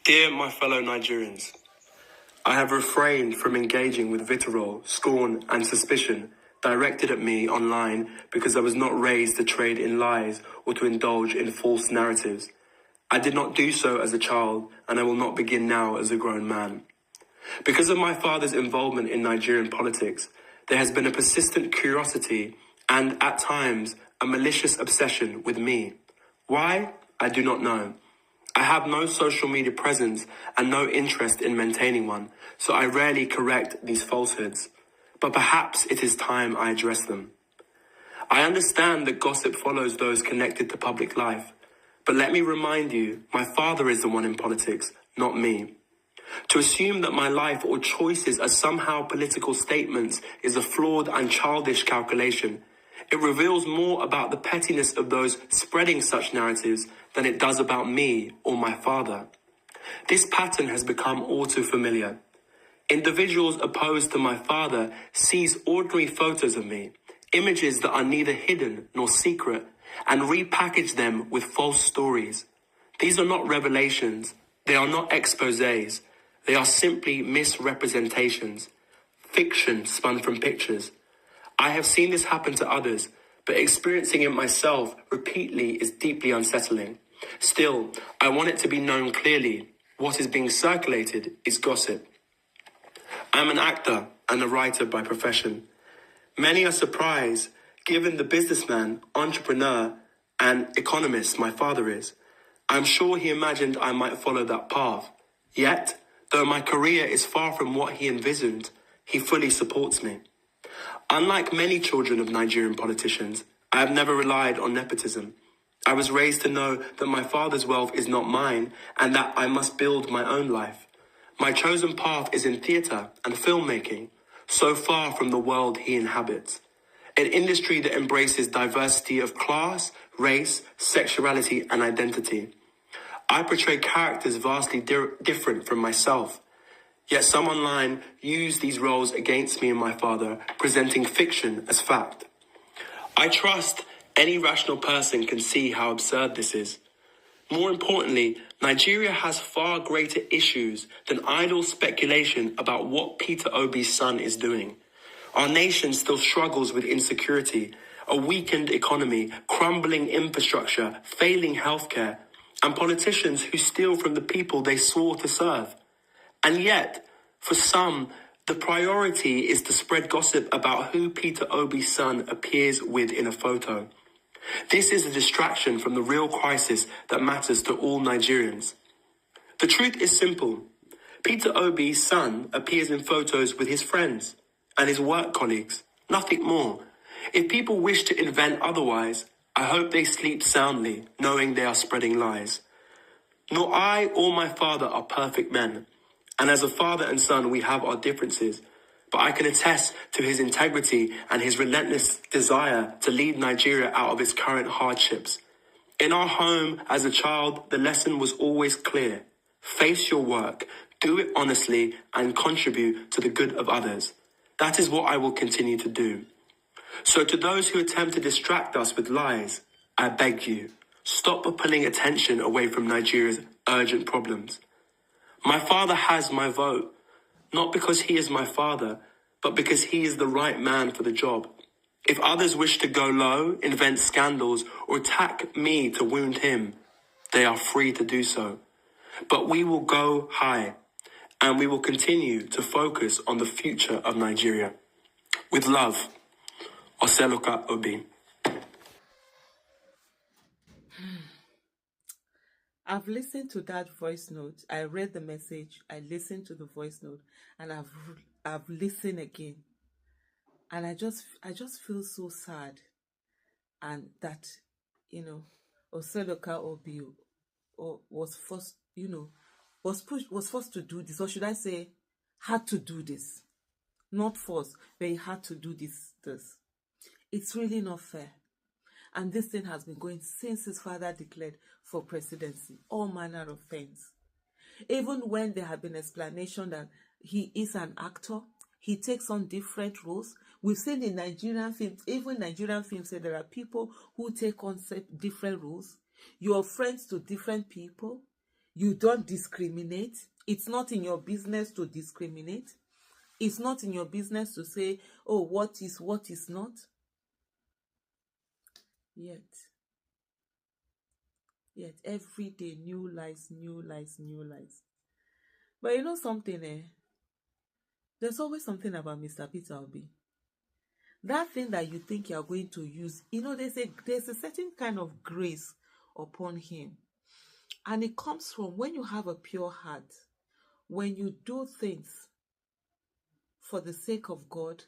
Dear my fellow Nigerians, I have refrained from engaging with vitriol, scorn and suspicion directed at me online because I was not raised to trade in lies or to indulge in false narratives. I did not do so as a child, and I will not begin now as a grown man. Because of my father's involvement in Nigerian politics, there has been a persistent curiosity and, at times, a malicious obsession with me. Why? I do not know. I have no social media presence and no interest in maintaining one, so I rarely correct these falsehoods. But perhaps it is time I address them. I understand that gossip follows those connected to public life, but let me remind you, my father is the one in politics, not me. To assume that my life or choices are somehow political statements is a flawed and childish calculation. It reveals more about the pettiness of those spreading such narratives than it does about me or my father. This pattern has become all too familiar. Individuals opposed to my father seize ordinary photos of me, images that are neither hidden nor secret, and repackage them with false stories. These are not revelations. They are not exposés. They are simply misrepresentations, fiction spun from pictures. I have seen this happen to others, but experiencing it myself repeatedly is deeply unsettling. Still, I want it to be known clearly. What is being circulated is gossip. I'm an actor and a writer by profession. Many are surprised, given the businessman, entrepreneur, and economist my father is. I'm sure he imagined I might follow that path. Yet, though my career is far from what he envisioned, he fully supports me. Unlike many children of Nigerian politicians, I have never relied on nepotism. I was raised to know that my father's wealth is not mine and that I must build my own life. My chosen path is in theatre and filmmaking, so far from the world he inhabits. An industry that embraces diversity of class, race, sexuality and identity. I portray characters vastly different from myself. Yet some online use these roles against me and my father, presenting fiction as fact. I trust any rational person can see how absurd this is. More importantly, Nigeria has far greater issues than idle speculation about what Peter Obi's son is doing. Our nation still struggles with insecurity, a weakened economy, crumbling infrastructure, failing healthcare, and politicians who steal from the people they swore to serve. And yet, for some, the priority is to spread gossip about who Peter Obi's son appears with in a photo. This is a distraction from the real crisis that matters to all Nigerians. The truth is simple. Peter Obi's son appears in photos with his friends and his work colleagues, nothing more. If people wish to invent otherwise, I hope they sleep soundly, knowing they are spreading lies. Nor I or my father are perfect men, and as a father and son we have our differences, but I can attest to his integrity and his relentless desire to lead Nigeria out of its current hardships. In our home, as a child, the lesson was always clear. Face your work, do it honestly, and contribute to the good of others. That is what I will continue to do. So to those who attempt to distract us with lies, I beg you, stop pulling attention away from Nigeria's urgent problems. My father has my vote, not because he is my father, but because he is the right man for the job. If others wish to go low, invent scandals, or attack me to wound him, they are free to do so. But we will go high, and we will continue to focus on the future of Nigeria. With love, Oseloka Obi. I've listened to that voice note. I read the message. I listened to the voice note, and I've listened again, and I just feel so sad, and that Oseloka Obi was forced was forced to do this, or should I say, had to do this, not forced, but he had to do this. It's really not fair. And this thing has been going since his father declared for presidency, all manner of things. Even when there had been explanation that he is an actor, he takes on different roles. We've seen in Nigerian films, even Nigerian films, say there are people who take on different roles. You're friends to different people. You don't discriminate. It's not in your business to discriminate. It's not in your business to say, oh, what is not. Yet every day, new lies, new lies, new lies. But you know something, there's always something about Mr. Peter Obi. That thing that you think you're going to use, there's a certain kind of grace upon him. And it comes from when you have a pure heart, when you do things for the sake of God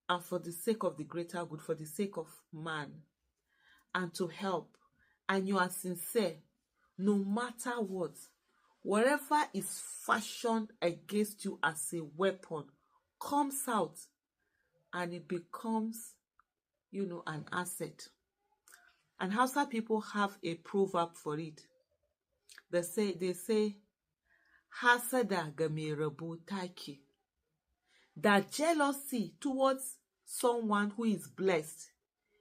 and for the sake of the greater good, for the sake of man, and to help, and you are sincere, no matter what, whatever is fashioned against you as a weapon comes out and it becomes, an asset. And Hausa people have a proverb for it. They say, hasada ga mai rabo taki. That jealousy towards someone who is blessed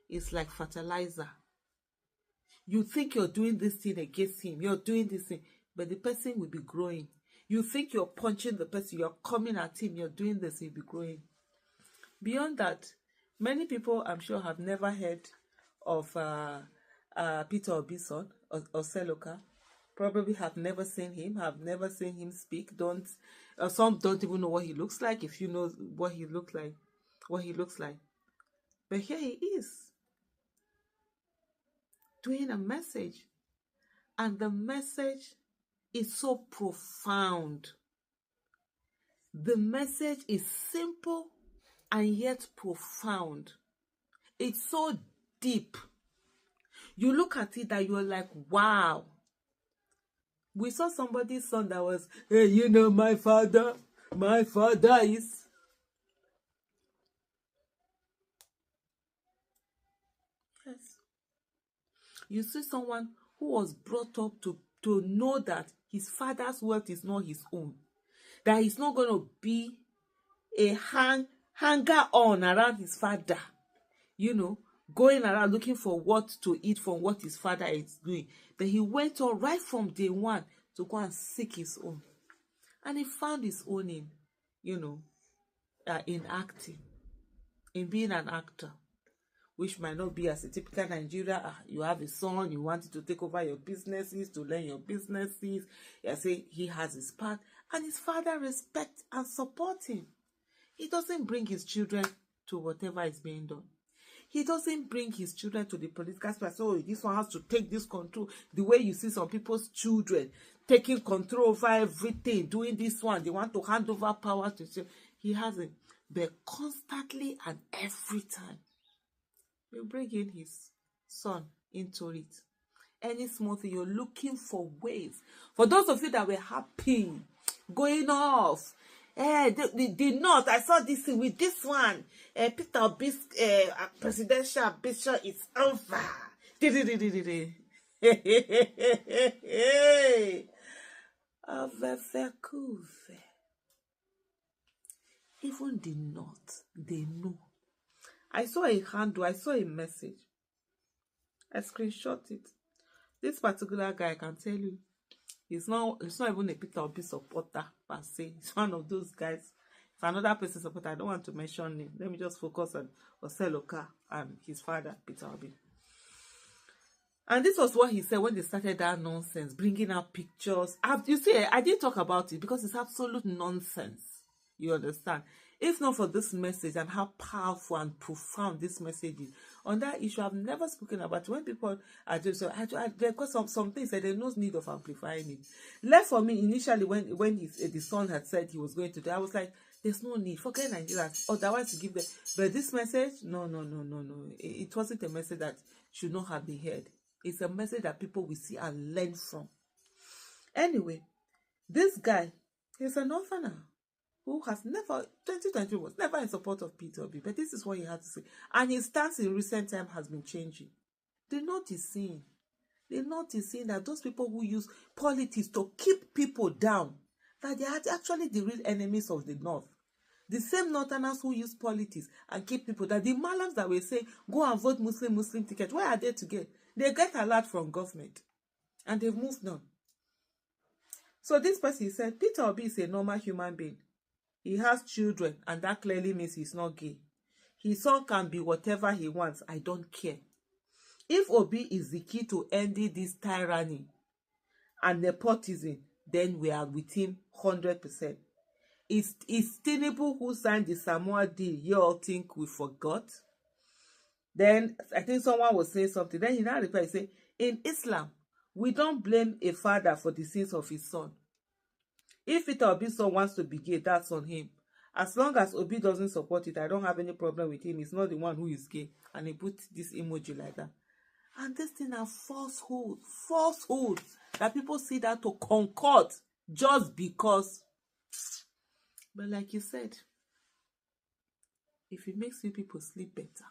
is like fertilizer. You think you're doing this thing against him, you're doing this thing, but the person will be growing. You think you're punching the person, you're coming at him, you're doing this, he'll be growing. Beyond that, many people, I'm sure, have never heard of Peter Obi's son, Oseloka. Probably have never seen him speak. Some don't even know what he looks like. If you know what he looks like. But here he is, doing a message. And the message is so profound. The message is simple and yet profound. It's so deep. You look at it that you're like, wow. We saw somebody's son that was, hey, my father is. Yes. You see someone who was brought up to know that his father's wealth is not his own. That he's not going to be a hanger on around his father. Going around looking for what to eat from what his father is doing. But he went on right from day one to go and seek his own. And he found his own in acting, in being an actor, which might not be as a typical Nigerian. You have a son, you wanted to take over your businesses, to learn your businesses. You say he has his part, and his father respects and supports him. He doesn't bring his children to whatever is being done. He doesn't bring his children to the political space. So this one has to take this control. The way you see some people's children taking control over everything, doing this one, they want to hand over power to children. He hasn't. But constantly and every time, you bring in his son into it. Any small thing, you're looking for ways. For those of you that were happy, going off, the North, I saw this thing with this one. Peter Obi's presidential ambition is over. Even the North, they know. I saw a handle, I saw a message. I screenshot it. This particular guy, I can tell you, it's not even a Peter Obi supporter per se. It's one of those guys. If another person supporter, I don't want to mention him. Let me just focus on Oseloka and his father, Peter Obi. And this was what he said when they started that nonsense, bringing out pictures. You see, I didn't talk about it because it's absolute nonsense. You understand? If not for this message and how powerful and profound this message is, on that issue, I've never spoken about it. When people are just, because some things that there's no need of amplifying it. Left for me initially when the son had said he was going to do, I was like, there's no need. Forget Nigeria. Otherwise, to give them. But this message, no. It wasn't a message that should not have been heard. It's a message that people will see and learn from. Anyway, this guy, he's an orphan who has never, 2020 was never in support of Peter Obi, but this is what he had to say. And his stance in recent time has been changing. The North is seeing that those people who use politics to keep people down, that they are actually the real enemies of the North. The same Northerners who use politics and keep people down. The Malams that were saying, go and vote Muslim ticket, where are they to get? They get a lot from government. And they've moved on. So this person said, Peter Obi is a normal human being. He has children, and that clearly means he's not gay. His son can be whatever he wants. I don't care. If Obi is the key to ending this tyranny and nepotism, then we are with him 100%. It's Tinubu who signed the Samoa deal. You all think we forgot? Then I think someone was saying something. Then he now replied, say, in Islam, we don't blame a father for the sins of his son. If Peter Obi's son wants to be gay, that's on him. As long as Obi doesn't support it, I don't have any problem with him. He's not the one who is gay. And he put this emoji like that. And this thing are falsehood. That people see that to concord just because. But like you said, if it makes you people sleep better,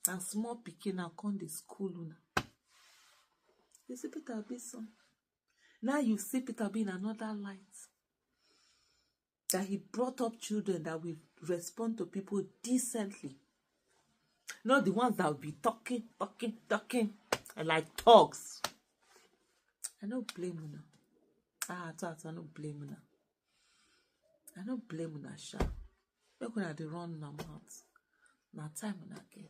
and small pikin now come the school una. You see Peter Obi's son. Now you see Peter Obi in another light. That he brought up children that will respond to people decently. Not the ones that will be talking, and like thugs. I don't blame una. I don't blame una. I don't blame una, sha. We're gonna run our mouths. Now time una get.